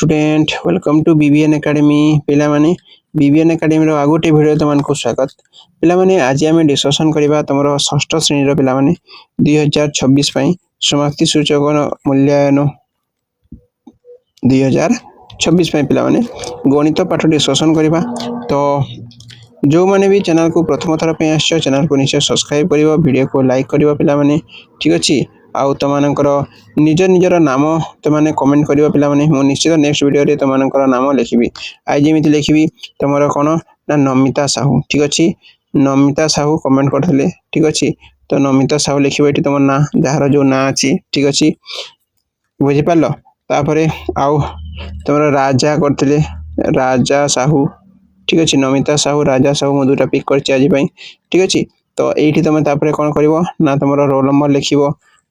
Student welcome to BBN academy पिला माने BBN academy रो आगोटे वीडियो तमन को स्वागत पिला माने आज हम डिस्कशन करबा तमरो षष्ठ श्रेणी रो पिला माने 2026 पई समाप्ति सूचक मूल्यांकन 2026 पई पिला माने गणित पाठ डिस्कशन करबा तो जो माने भी चैनल को प्रथम थर पे आछो चैनल को निश्चय सब्सक्राइब करिवो वीडियो को लाइक करिवो पिला माने ठीक अछि आउ तमानकर निजर नाम तमाने कमेंट करिवो पिला माने मो निश्चित नेक्स्ट वीडियो रे तमानकर नाम लिखिबी आज जेमिति लिखिबी तमरो कोन ना नमिता साहू ठीक अछि नमिता साहू कमेंट करथले ठीक अछि तो नमिता साहू लिखिबो एठी तमर ना जहार जो ना अछि ठीक अछि बुझि पालो तापरे आउ तमरो राजा करथले राजा साहू ठीक अछि नमिता साहू राजा साहू मो दुटा पिक करछि आज पई ठीक अछि तो एठी तमे तापरे कोन करिवो ना तमरो रोल नंबर लिखिबो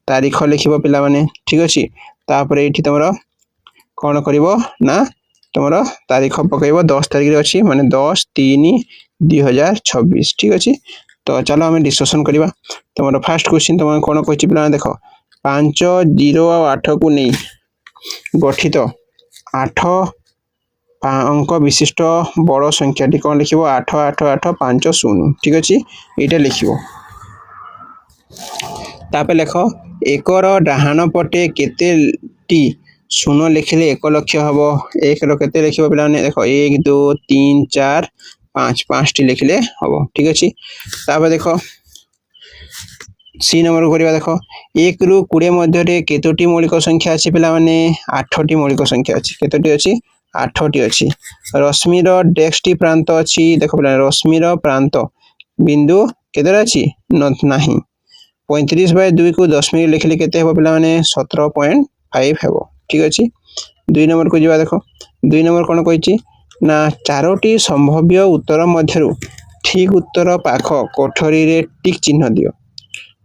तारीख लिखिबो पिला माने ठीक अछि तापरे एठी तमरो कोन करिवो ना तमरो तारीख पकइबो 10 तारीख रे अछि माने 10/3/2026 ठीक अछि तो चलो हम डिस्कशन करिबा तमरो फर्स्ट क्वेश्चन तमे कोन कहछि पिला देखो 5 0 और 8 को नै गठित 8 अंक विशिष्ट बड़ संख्याटी कोन लिखिबो 8 8 8 5 0 ठीक अछि एटा लिखिबो तापे लेखो एकर डाहाण पटे केतेटी शून्य लिखले 1 लक्ष हबो 1 रो केते लिखिबो पिला ने देखो 1 2 3 4 5 5 टी लिखले हबो ठीक अछि तापे देखो सी नंबर करिबा देखो 1 रु 20 मध्ये रे केतोटी मौलिक संख्या अछि पिला माने 8 टी मौलिक संख्या अछि केतोटी अछि 8 टी अछि रश्मि रो डेक्सटी प्रांत अछि देखो पिला रश्मि रो प्रांत बिंदु केतरा अछि नाही 35/2 को 10 मिनट लिखले केते हो पिला माने 17.5 हेबो ठीक अछि 2 नंबर को जिबा देखो 2 नंबर कोन कहिछि ना चारोटी संभाव्य उत्तर मध्यरु ठीक उत्तर पाख कोठरी रे टिक चिन्ह दियो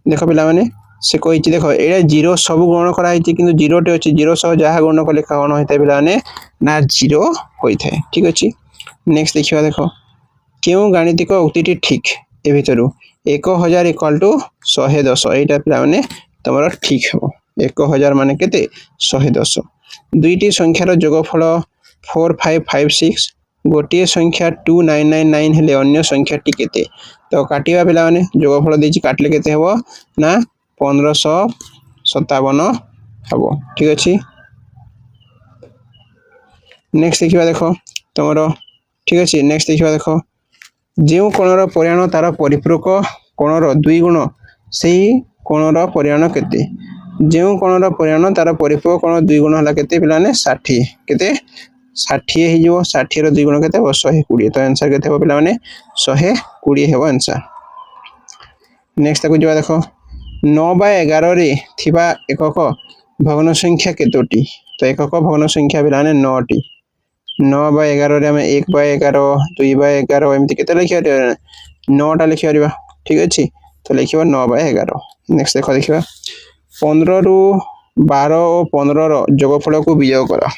देखो पिला माने से कहिछि देखो एटा 0 सब गणन करा हिछि किंतु 0 टे अछि 0 सह जहा गणन कले कोन होइते पिला माने ना 0 होइथे ठीक अछि नेक्स्ट देखिबा देखो केउ गाणितिक उक्तिटी ठीक ए भितरु 1000 इक्वल टू 110 एटा पिला माने तमरो ठीक हेबो 1000 माने केते 110 दुईटी संख्यार जोगफल 4556 गोटे संख्या 2999 हेले अन्य संख्याटी केते तो काटिबा पिला माने जोगफल देछि काटले केते हेबो ना 1557 हेबो ठीक अछि नेक्स्ट देखिबा देखो तमरो ठीक अछि नेक्स्ट देखिबा देखो जेउ कोणर परिमाण तार परिपूरक कोणर 2 गुण सेही कोणर परिमाण केते जेउ कोणर परिमाण तार परिपूरक कोण 2 गुण हला केते पिलाने 60 केते 60 हे जो 60 रो 2 गुण केते 120 तो आंसर केते हो पिलाने 120 हेबो आंसर नेक्स्ट ताको जवा देखो 9/11 रे थिबा एकक भग्न संख्या केतोटी तो एकक भग्न संख्या पिलाने 9 टी 9/11 रे हम 1/11 2/11 एमति केते लिखिया 9 टा लिखिया रिबा ठीक अछि तो लिखिबा 9/11 नेक्स्ट देखिबा 15 रु 12 और 15 रो जोगफल को वियोग करा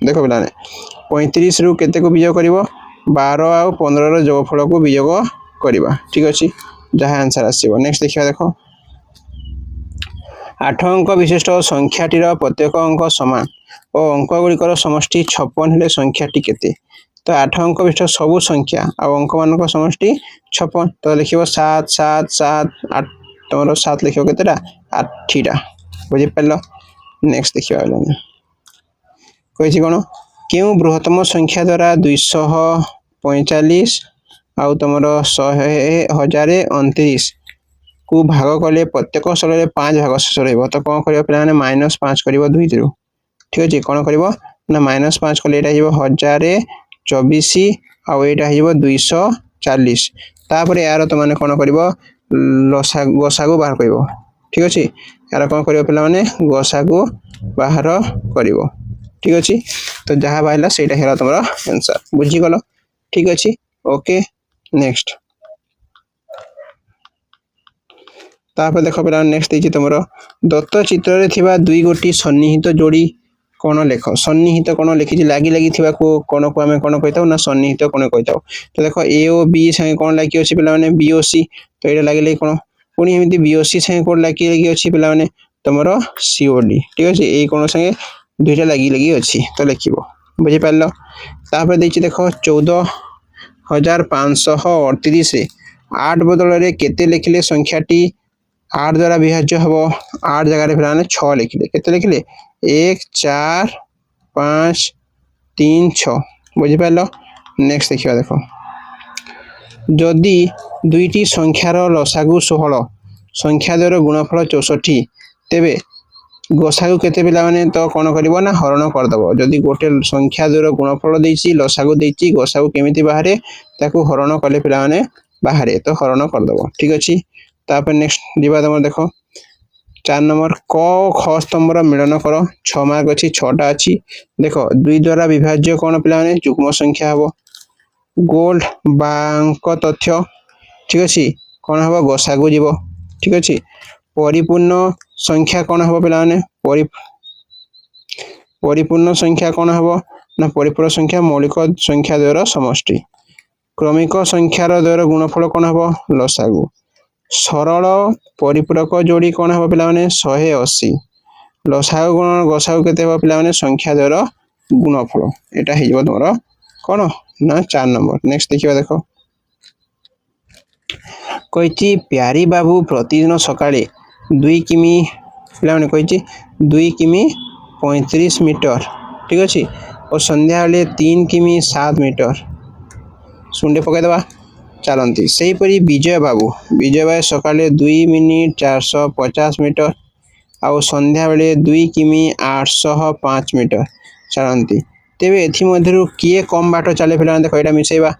देखो बिलाने 35 रु केते को वियोग करिवो 12 और 15 रो जोगफल को वियोग करिबा ठीक अछि जहा आंसर आसीबो नेक्स्ट देखिबा देखो 8 अंक विशिष्ट संख्याटीर प्रत्येक अंक समान और अंक गुड़िकर समष्टि 56 हेले संख्याटी केते तो 8 अंक विशिष्ट सब संख्या और अंक मानक समष्टि 56 तो लिखिबो 7 7 7 8 तमरो 7 लिखिबो केतेटा 8 टा बुझि पल्लो नेक्स्ट देखिबा कहिछि कोन केउ बृहत्तम संख्या द्वारा 245 आउ तमरो 1029 को भाग कले प्रत्येक स्थल रे 5 भाग शेष रहइबो तो कोन करियो प्लान -5 करिवो 2 दिरु ठीक अछि कोन करिवो ना -5 कले एटा हिबो 1024 आ एटा हिबो 240 तापर यार तो माने कोन करिवो गोसागु बाहर करिवो ठीक अछि यार कोन करिवो पिला माने गोसागु बाहर करिवो ठीक अछि तो जहा बाहिला सेटा हेला तमरा आंसर बुझि गलो ठीक अछि ओके नेक्स्ट तापर देखो पिला नेक्स्ट देछि तमरो दत्त चित्र रे थिबा दुई गोटी सन्निहित जोड़ी कोन लेखो सन्निहित कोन लिखि लागी लागी थिबा को कोन को हमें कोन कहताउ ना सन्निहित कोन कहताउ तो देखो ए ओ बी संगे कोन लागी अछि पिला माने बी ओ सी तो एटा लागी लागी कोन पुनी हेमिति बी ओ सी संगे कोन लागी लागी अछि पिला माने तमरो सी ओ डी ठीक अछि ए कोन संगे दुईटा लागी लागी अछि तो लिखिबो बुझिपार तापर देखिए देख 14,538 8 बदल में केते लिखिले संख्याटी 8 द्वारा विभाज्य हम 8 जगह पे 6 लिखिले केते लिखिले 1 4 5 3 6 बुझिपार नेक्स्ट देखिए देख जदि दुईटी संख्यार लसागु 16 संख्या द्वारा गुणफल 64 तेबे गसागु केते पिला माने तो कोन करबो ना हरण करदब जदि गोटे संख्या द्वारा गुणफल देछि लसागु देछि गसागु केमिति बाहरे ताकू हरण कले पिला माने बाहरे तो हरण करदब ठीक अछि तापर नेक्स्ट दिबा तमर देखो 4 नंबर क ख स्तंभर मिलन कर 6 मार्क अछि 6टा अछि देखो 2 द्वारा विभाज्य कोन पिला माने युग्म संख्या हबो गोल्ड बैंक तथ्य ठीक अछि कोन हबो गसागु जीवो ठीक अछि परिपूर्ण संख्या कोन हबो पिला माने परिपूर्ण संख्या कोन हबो ना परिपूर्ण संख्या मौलिक संख्या द्वारा समष्टि क्रमिक संख्यार द्वारा गुणफल कोन हबो लसागु सरल परिपूरक जोड़ी कोन हबो पिला माने 180 लसागु गुण गसागु केते हबो पिला माने संख्या द्वारा गुणफल एटा हे जबो तमरो कोन ना 4 नंबर नेक्स्ट देखिबा देखो कहिची प्यारी बाबू प्रतिदिन सकाळे 2 किमी पिला माने कहिची 2 किमी 35 मीटर ठीक अछि और संध्या बेले 3 किमी 7 मीटर सुंडे पकाई दबा चलती से ही परी विजय बाबू सकाळे 2 मिनिट 450 मीटर आउ संध्या बेले 2 किमी 805 मीटर चलती तेबे एथि मध्यरु किए कम बाट चले फिला देखो एटा मिसेबा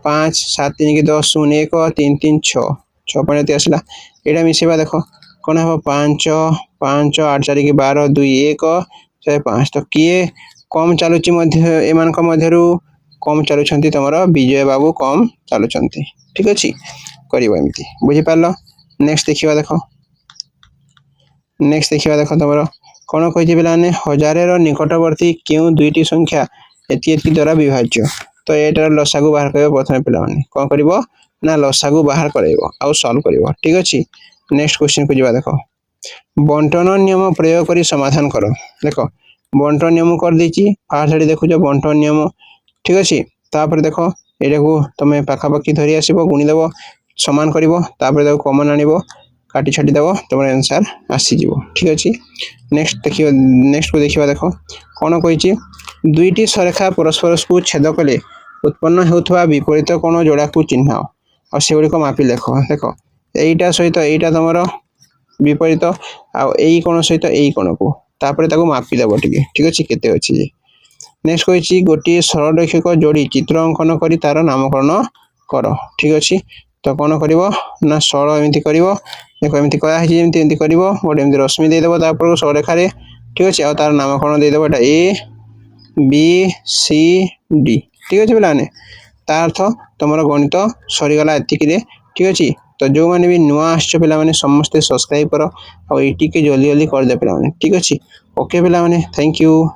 5 7 3 की 10 0 1 3 3 6 6 पणती आसला एटा मिसेबा देखो कोन हो 5 5 8 4 की 12 2 1 4 5 तो किए कम चलुची मध्य एमान को मध्यरु कम चलुछंती तमरो विजय बाबू कम चलुछंती ठीक अछि करिवो एमती बुझि पारलो नेक्स्ट देखिबा देखो तमरो कोन कहिजे बिलाने हजारे रो निकटवर्ती केउ दुईटी संख्या एति एति द्वारा विभाज्य तो एटार लसागु बाहर करबो प्रथम पिला माने कोन करिवो ना लसागु बाहर करैबो आ सॉल्व करिवो ठीक अछि नेक्स्ट क्वेश्चन को जिबा देखो बंटन नियम प्रयोग करी समाधान करो देखो बंटन नियम कर देछि फास्ट हेडी देखो जो बंटन नियम ठीक अछि तापर देखो एटा को तमे पाखा पाखी धरि आसीबो गुणी देबो समान करिवो तापर देखो कॉमन आनिबो काटी छाटी देबो तमर आंसर आसी जिवो ठीक अछि नेक्स्ट को देखिबा देखो कोन कहिछि दुईटी सरेखा परस्पर को छेद कले उत्पन्न हेउथवा विपरीत कोन जोड़ा को चिन्हाओ और सेगुडी को मापी देखो देखो एईटा सहित एईटा तमरो विपरीत आ एई कोन सहित एई कोन को तापर ताको मापी देबो ठीक अछि केते अछि नेक्स्ट कहिछि गोटी सरल रेखिक जोड़ी चित्र अंकन करी तार नामकरण करो ठीक अछि तो कोन करिवो ना सरल एमिति करिवो देखो एमिति करा है जेमिति एमिति करिवो गोटे एमिति रश्मि दे देबो तापर सरल रेखा रे ठीक अछि आ तार नामकरण दे देबो एटा ए बी सी डी ठीक अछि बिलाने तार अर्थ तमरो गणित सरी गला एतिकी रे ठीक अछि तो जो माने भी नुआ आछो पिला माने समस्त सब्सक्राइब करो और एटी के जल्दी जल्दी कर दे पिला माने ठीक अछि ओके पिला माने थैंक यू।